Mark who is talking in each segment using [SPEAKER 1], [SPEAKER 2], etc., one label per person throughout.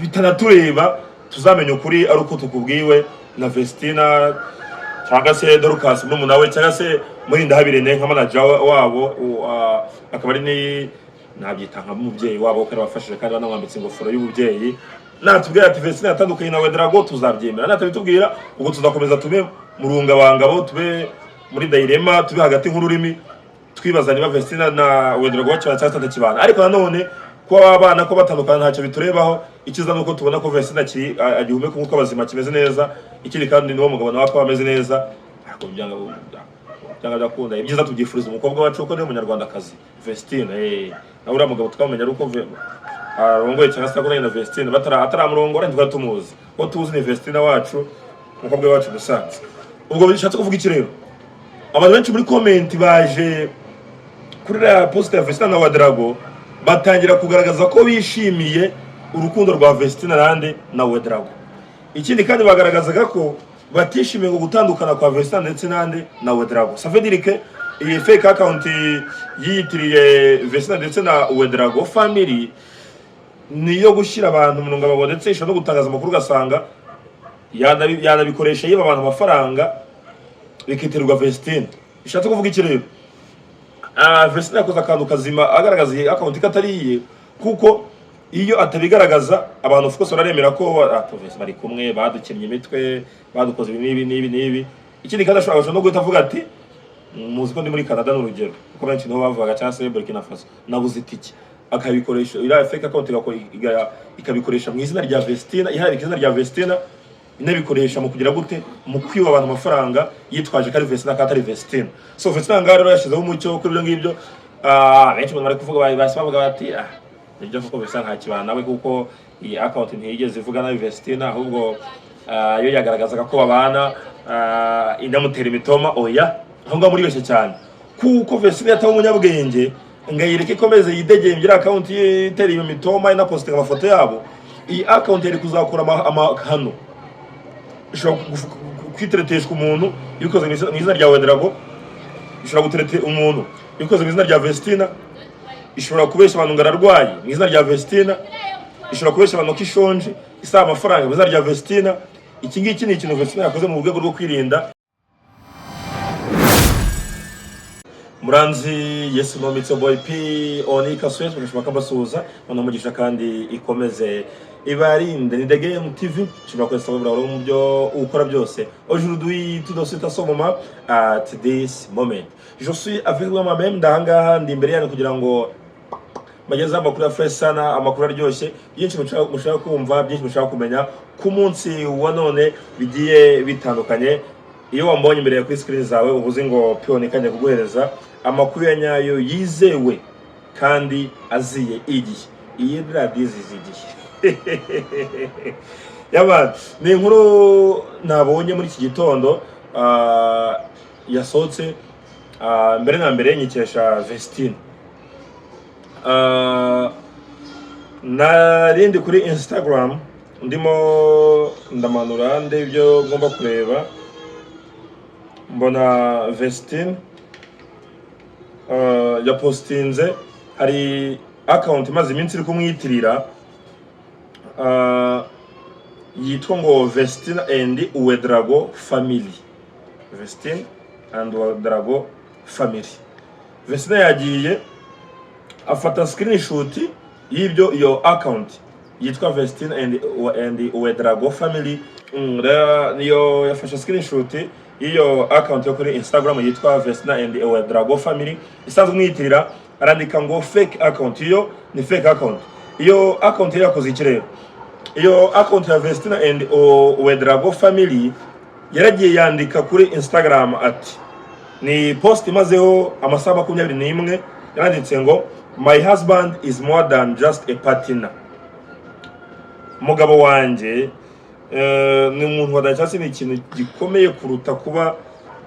[SPEAKER 1] bitanatureba tuzamenye ukuri ari uko tukubwiwe na Vestina cyangwa se Dorcas n'umuna we cyangwa se muri ndahabirene nka manager wabo akaba ari ni nabyita nka mubyeyi wabo ko arabafashije kandi banamwambitse ingofero y'ububyeyi natubwira ati Vestina yatandukanye na Wedrago tuzabyemera natabitubwira ubwo tuzakomeza tube murunga bangabo tube muri Dairema tube hagati nk'ururimi twibaza niba Vestina na Wedrago cyangwa kibana ariko nanone ko abana ko batandukana ntacyo biturebaho ikiza nuko tubona ko Vestina agihumeka nkuko abazima kimeze neza ikindi kandi niwo mugabo nawe ko ameze neza ariko byanga dakunda ibyiza tubyifuriza umukobwa wacu ko ni umunyarwandakazi Vestina nawe uriya mugabo tukamenya ari uko arongoye cyangwa se akoranye na Vestina ataramurongora ntitwa tumuzi ko tuzi ni Vestina wacu umukobwa wacu dusanze ubwo bishatse kuvuga iki rero abantu benshi muri comment baje kuri la post ya Vestina na Wedrago batangira kugaragaza ko bishimiye urukundo rwa Vestina nande na Wedrago ikindi kandi bagaragazaga ko batishimiye gutandukana kwa Vestina ndetse nande na Wedrago ça veut dire que iyi fake account yitiriye Vestina ndetse na Wedrago family niyo gushira abantu mu ngabo ndetse isho no gutangaza amakuru gasanga yanabikoresha yiba abantu amafaranga bikiterwa Vestina bishatse kuvuga iki rero Vestina yakoze akantu kazima agaragaza iyi account katariye kuko iyo atabigaragaza abantu of course baremera ko Vestina bari kumwe badukennye imitwe badukoze nibi ikindi kandi ashobora no guhita avuga ati muzi ko ndi muri Canada n'urugero kuko benshi niho bavuga cyangwa se Burkina Faso nabuze itike akabikoresha ira fake account ikabikoresha mu izina rya Vestina ihari izina rya Vestina inabikoresha mu kugira gute mu kwiba abantu amafaranga yitwaje kari Vestina katari Vestina so Vestina ngaro yashizeho umucyo kuri ibyo ngibyo benshi bari kuvuga bavuga bati nibyo kuko bisa nka kibana nawe kuko iyi account ntiyigeze ivuga na Vestina ahubwo yo yagaragazaga ko babana indamutera imitoma oya ahubwo muri bese cyane kuko Vestina yatawe umunyabwenge ngayireke komeze yidegembye account yitera iyo mitoma ina posting amafoto yabo iyi account yari kuzakura amahano ishobora kwitreteshwa umuntu ibikoze mu izina rya Wedrago ishobora guterete umuntu ibikoze mu izina rya Vestina ishobora kubesha abantu ngararwaye mu izina rya Vestina ishobora kubesha abantu kishonje isa amafaranga mu izina rya Vestina iki ngiki ni ikintu Vestina yakoze mu rwego rwo kwirinda Muranzi Yesu no Mitso Boy P Onika Swes bakashobaka basuza banamugisha kandi ikomeze ibarinde ni The Game TV shobora kwesa webra mu byo ukora byose aujourd'hui tout dans ce moment at this moment je suis avec moi-même ndahanga ndi imbere yanyu kugira ngo bageze amakuru ya fresh sana amakuru aryoshye byinshi mushaka kumva byinshi mushaka kumenya ku munsi wa none bigiye bitandukanye iyo wambonye imbere ya kuri screen zawe ubuze ngo pione kanya kuguhereza amakuru ya nyayo yizewe kandi aziye igihe iyi radiyo zizigiye yaba ni inkuru nabonye muri iki gitondo yasohotse mbere na mbere nyikesha Vestina narindi kuri Instagram ndimo ndamanura ndebyo ngomba kureba mbona Vestina ya postinze hari account maze iminsi iri kumwitirira yitwa ngo Vestina and Wedrago family Vestina and Wedrago family Vestina yagiye afata screenshot y'ibyo iyo account yitwa Vestina and Wedrago family niyo yafashe screenshot iyo account yo kuri Instagram yitwa Vestina and Wedrago family isanzwe mwitirira arandika ngo fake account iyo ni fake account iyo account yakoze ikirero iyo account ya Vestina and Wedrago family yaragiye yandika kuri Instagram ati ni post imazeho amasaha 21 yaranditse ngo my husband is more than just a partner mugabo wanje ni umuntu wadacyase ni ikintu gikomeye kuruta kuba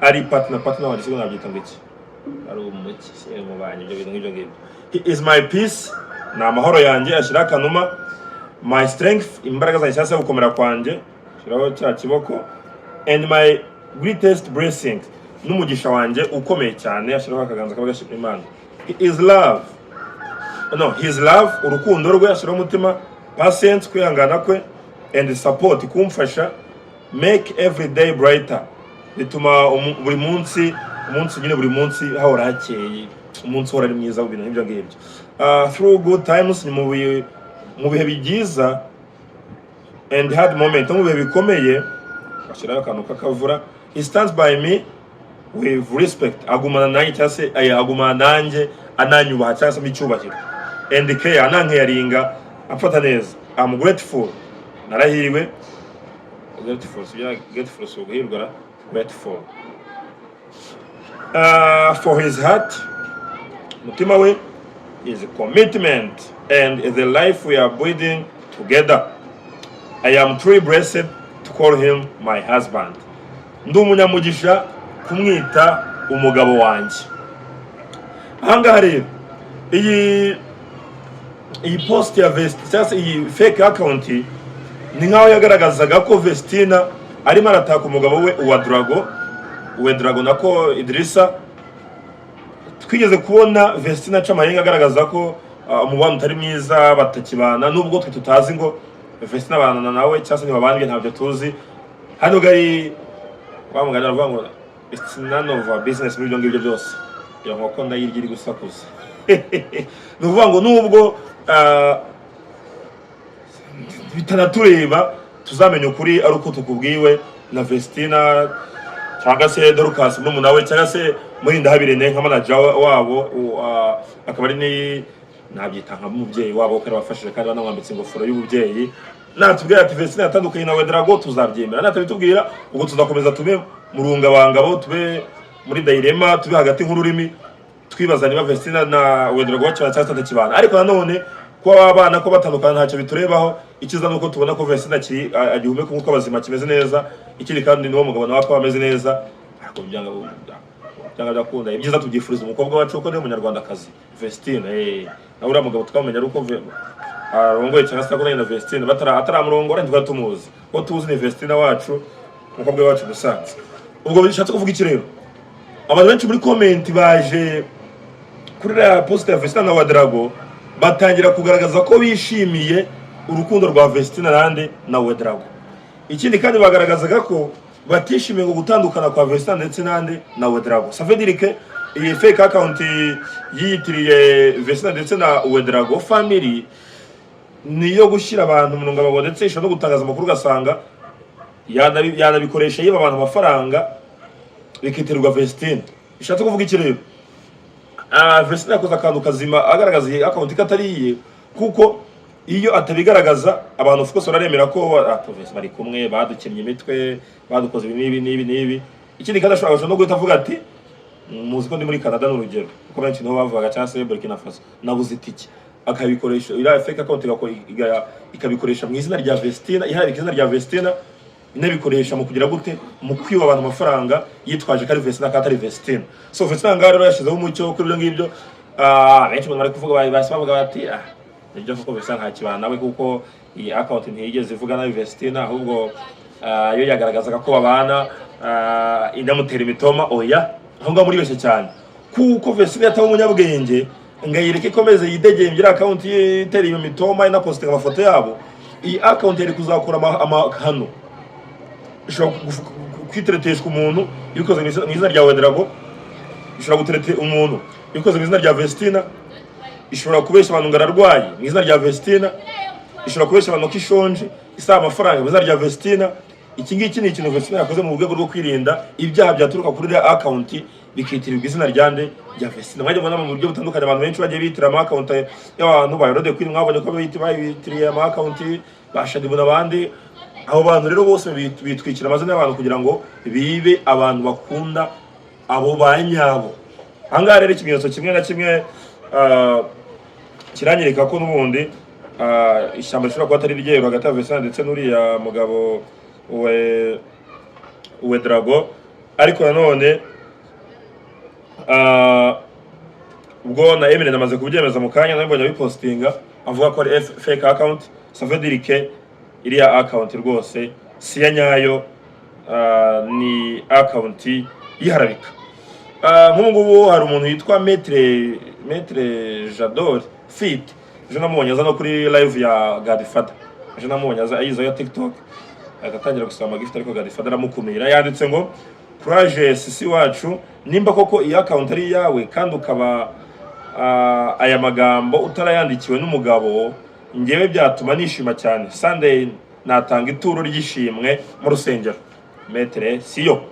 [SPEAKER 1] ari partner wanje siko nabyita ngiki ari umuki mu banye ibyo bintu ngibyo he is my peace na amahoro yanjye ashira kanuma my strength imbaraga zanjye cyase gukomera kwanje shiraho cya kiboko and my greatest blessing n'umugisha wanje ukomeye cyane ashiraho akaganza kabagashira Imana he is love no his love urukundo rwe ashiraho umutima patience kwihangana kwe and support kumfasha make every day brighter bituma buri munsi nyine buri munsi hahora hakeye umunsi uhora ari mwiza ibintu nk'ibyo ngibyo through good times ni mu bihe byiza and hard moment mu bihe bikomeye bashyiraho akantu k'akavura he stands by me with respect agumana nanjye cyangwa se agumana nanjye ananyubaha cyangwa se mu icyubahiro and care anankeyaringa amfata neza I'm grateful narahiriwe grateful so guhirwa grateful for his heart mutima we is a commitment and the life we are building together. I am truly blessed to call him my husband. Ndi umunyamugisha kumwita umugabo wanjye. Ahangaha rero iyi post ya Vestina, iyi fake account ni nkaho yagaragazaga ko Vestina arimo arataka umugabo we uwa Drago nako Idrissa. Twigeze kubona Vestina Chamayenga agaragaza ko umubano utari mwiza batakibana, nubwo twe tutazi ngo Vestina abana nawe cyangwa se babandwe ntabyo tuzi. Hano gari bamugana bavuga ngo it's none of our business muri ngibyo byose. Yo nkoko ndayirya iri gusakuza. Nuvuga ngo nubwo bitanatureba tuzamenya ukuri ari uko tukubwiwe na Vestina cyangwa se Dorcas n'umuna we cyangwa se muri ndahabirene nka manager wabo akaba ari ni nabyita nka mubyeyi wabo ko arabafashije kandi banamwambitse ingofero y'ububyeyi. Natubwira ati Vestina yatandukanye nawe Drago tuzabyemera, natabitubwira ubwo tuzakomeza tube murunga bangabo, tube muri Dairema, tube hagati nk'ururimi twibaza niba Vestina na Wedrago cyangwa cyangwa kibana. Ariko nanone ko abana ko batandukana ntacyo biturebaho, ikiza nuko tubona ko Vestina agihumeka nk'uko abazima kimeze neza, ikindi kandi niwo mugabo nawe ko ameze neza. Ariko byanga byakunda ibyiza tubyifuriza umukobwa wacu ko ni umunyarwandakazi Vestina. Na uriya mugabo tukamenya ari uko arongoye cyangwa se akoranye na Vestina ataramurongora ntitwa tumuzi ko tuzi ni Vestina wacu umukobwa wacu dusanze. Ubwo bishatse kuvuga iki rero? Abantu benshi muri comment baje kuri la post ya Vestina na Wedrago batangira kugaragaza ko bishimiye urukundo rwa Vestina nande na Wedrago. Ikindi kandi bagaragazaga ko batishimiye ngo gutandukana kwa Vestina ndetse nande na Wedrago. Ça veut dire que iyi fake account yitiriye Vestina ndetse na Wedrago family niyo gushyira abantu mu ngabo ndetse ishobora no gutangaza amakuru gasanga yanabikoresha yiba abantu amafaranga bikitirirwa Vestina. Bishatse kuvuga iki rero? Vestina yakoze akantu kazima agaragaza iyi account katariye, kuko iyo atabigaragaza abantu of course baremera ko Vestina bari kumwe badukennye imitwe badukoze nibi. Ikindi kandi ashobora no guhita avuga ati muzi ko ndi muri Canada n'urugero kuko benshi niho bavugaga cyangwa se Burkina Faso nabuze itike, akabikoresha ira fake account ikabikoresha mu izina rya Vestina, iharika izina rya Vestina inabikoresha mu kugira gute mu kwiba abantu amafaranga yitwaje kari Vestina katari Vestina. So Vestina ngaro yashizeho umucyo kuri ibyo ngibyo. Benshi bari kuvuga bavuga bati nibyo kuko Vestina nta kibana nawe kuko iyi account ntiyigeze ivuga na Vestina, ahubwo yo yagaragazaga ko babana indamutera imitoma. Oya, ahubwo muri bese cyane kuko Vestina yatawe umunyabwenge ngayireke komeze yidegembye account yitera iyo mitoma ina posting amafoto yabo. Iyi account yari kuzakora amahano, ishobora kwitreteshwa umuntu ibikoze mu izina rya Wedrago, ishobora guterete umuntu ibikoze mu izina rya Vestina, ishobora kubesha abantu ngararwaye mu izina rya Vestina, ishobora kubesha abantu kishonje isaba amafaranga mu izina rya Vestina. Iki ngiki ni ikintu Vestina yakoze mu rwego rwo kwirinda ibyaha byaturuka kuri account bikitirirwa izina ryande rya Vestina. Mwajya mbona mu buryo butandukanye abantu benshi bagiye bitira ama account y'abantu bayirode kwiri, mwabonye ko bitiriye ama account bashadibu n'abandi. Abo bantu rero bose bitwikira amazina y'abantu kugira ngo bibe abantu bakunda abo banyabo. Ahangaha rero ikimenyetso kimwe na kimwe kiranyereka ko n'ubundi ishyamba rishobora kuba atari ryero hagati ya Vestina ndetse n'uriya mugabo Wedrago. Ariko nanone ubwo na Emile namaze kubyemeza mu kanya nawe mbonye bipostinga avuga ko ari fake account. Ça veut dire que iriya account rwose si ya nyayo, ni account yiharabika. Nk'ubu ngubu hari umuntu yitwa Maître Jador Fit ejo namubonye aza no kuri live ya Godfather, ejo namubonye aza ayizo ya TikTok agatangira gusaba amagift, ariko Godfather aramukumira yanditse ngo courage sisi wacu, nimba koko iyi account ari yawe kandi ukaba aya magambo utarayandikiwe n'umugabo, ngewe byatuma nishima cyane. Sunday natanga ituro ry'ishimwe mu rusengero. Metre siyo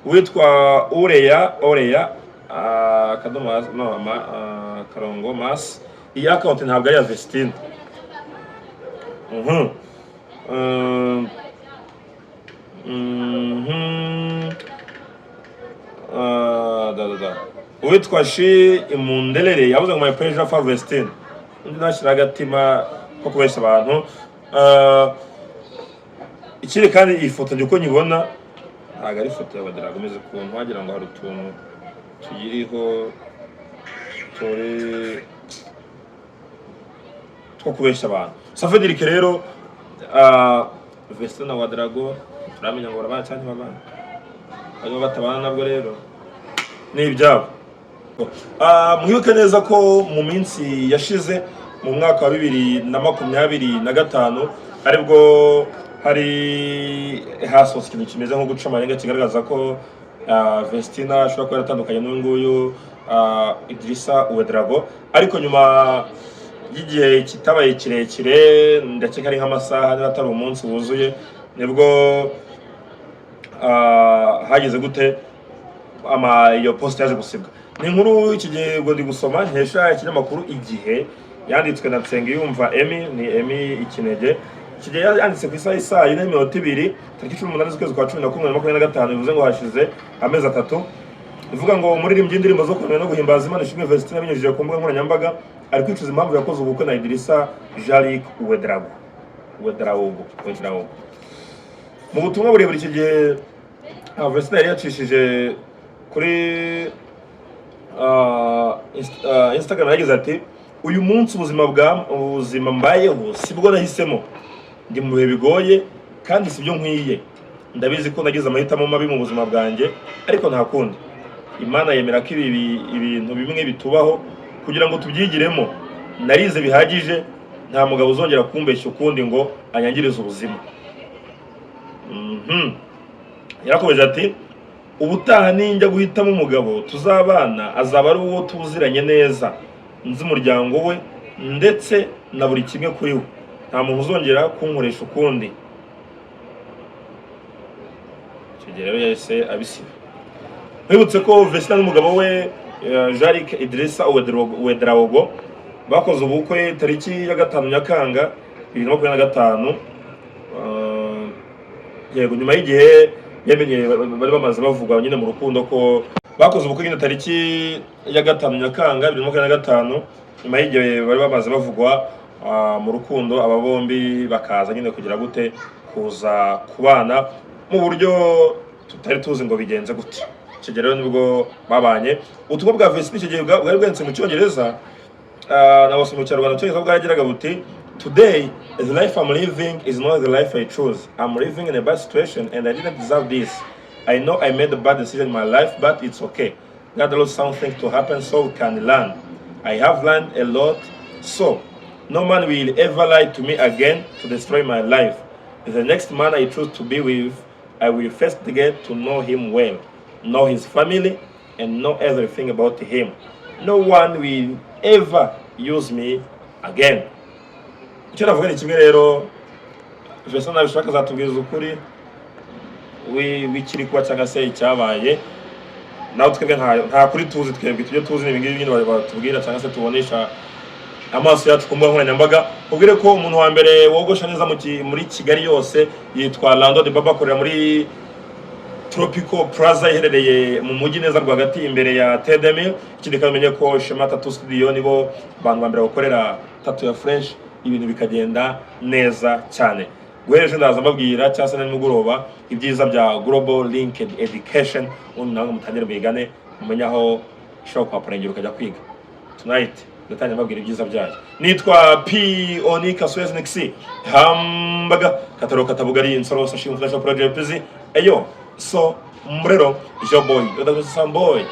[SPEAKER 1] witwa Oreya kadomo no karongo mas, iyi account ntabwo ari ya Vestine. Witwa Shi Imundelere yavuze ngo my pleasure for Vestine. Undi nashyira agatima ko kubesha abantu. Ikiri kandi iyi foto ndiko nyibona ntabwo ari ifoto ya Badarago imeze ukuntu wagira ngo hari utuntu tuyiriho turi two kubesha abantu. Safedirique rero Vestine na Badarago turamenya ngo barabana cyane babana, barimo batabana nabwo rero ni ibyabo. Mwibuke neza ko mu minsi yashize mu mwaka wa 2025 aribwo hari hasohotse ikintu kimeze nko guca amarenga kigaragaza ko Vestine ashobora kuba yaratandukanye n'uyu nguyu Idrissa Ouedraogo, ariko nyuma y'igihe kitabaye kirekire ndakeka ari nk'amasaha n'atari umunsi wuzuye nibwo hageze gute iyo post yaje gusibwa. Ni inkuru iki gihe ngo ndi gusoma nkesha ikinyamakuru Igihe yanditswe na Nsengiyumva Emmy, ni Emmy Ikinege. Iki gihe yanditse ku isaha 4:02 tariki 18 z'ukwezi kwa 11 2025, bivuze ngo hashize amezi 3. Ivuga ngo umuririmbyi w'indirimbo zo kuramya no guhimbaza Imana Ishimwe Vestine abinyujije ku mbuga nkoranyambaga ari kwicuza impamvu yakoze ubukwe na Idrissa Jalik Ouedraogo. Mu butumwa burebure iki gihe Vestine yari yacishije kuri Instagram yagize ati uyu munsi ubuzima mbayeho sibwo nahisemo, ndi mu bihe bigoye kandi sibyo nkwiye, ndabizi ko nagize amahitamo mabi mu buzima bwanjye ariko nta kundi, Imana yemera ko ibintu bimwe bitubaho kugira ngo tubyigiremo, narize bihagije, nta mugabo uzongera kumbeshya ukundi ngo anyangirize ubuzima. Yarakomeje ati ubutaha ninjya guhitamo umugabo tuzabana azaba ari uwo tuziranye neza, nzi umuryango we ndetse na buri kimwe kuri we, nta muntu uzongera kunkoresha ukundi. Kigero yese abisiba. Twibutse ko Vestine n'umugabo we Jalik Idrissa Ouedraogo bakoze ubukwe tariki ya 5 Nyakanga 2025. Yego nyuma y'igihe yamenye bari bamaze bavuga nyine mu rukundo ko bakoze ubukwe nyine tariki ya 5 Nyakanga 2025, nyuma y'igihe bari bamaze bavugwa mu rukundo, aba bombi bakaza nyine kugira gute kuza kubana mu buryo tutari tuzi ngo bigenze gute. Kigero nibwo babanye. Ubutumwa bwa Vestine iki gihe bwari bwanditse mu Cyongereza, nabose mu Kinyarwanda cyongereza bwagiraga buti today the life I'm living is not the life I chose. I'm living in a bad situation and I didn't deserve this. I know I made a bad decision in my life, but it's okay. God allows something to happen so we can learn. I have learned a lot, so no man will ever lie to me again to destroy my life. The next man I choose to be with, I will first get to know him well, know his family, and know everything about him. No one will ever use me again. Icyo navuga ni kimwe rero, Vestine nabishaka zatubwiza ukuri wikiri kuba cyangwa se icyabaye, nawe twebwe nta kuri tuzi, twebwe tujye tuzi n'ibingibi nyine batubwira cyangwa se tubonesha amaso yacu ku mbuga nkoranyambaga. Ubwire ko umuntu wa mbere wogosha neza muri Kigali yose yitwa Lando de Baba, akorera muri Tropical Plaza iherereye mu mujyi neza rwagati imbere ya Tedemil. Ikindi kandi menye ko Shema Tattoo Studio nibo bantu bambere bakorera tattoo ya fresh, ibintu bikagenda neza cyane. Guhereje ndaza mbabwira cyase na nimugoroba ibyiza bya Global Linked Education, nawe mutangire bigane mumenya aho ushobora kuhaparengera ukajya kwiga. Tonight ndatangira mbabwira ibyiza byayo. Nitwa P Onika Suez Nexi hambaga kataro katabugari insoro sashi mfasha project pizi eyo so mrero jo boy oda some boy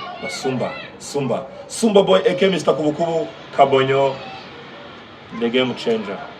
[SPEAKER 1] Sumba boy aka Mr. Kubukubu Kabonyo the game changer.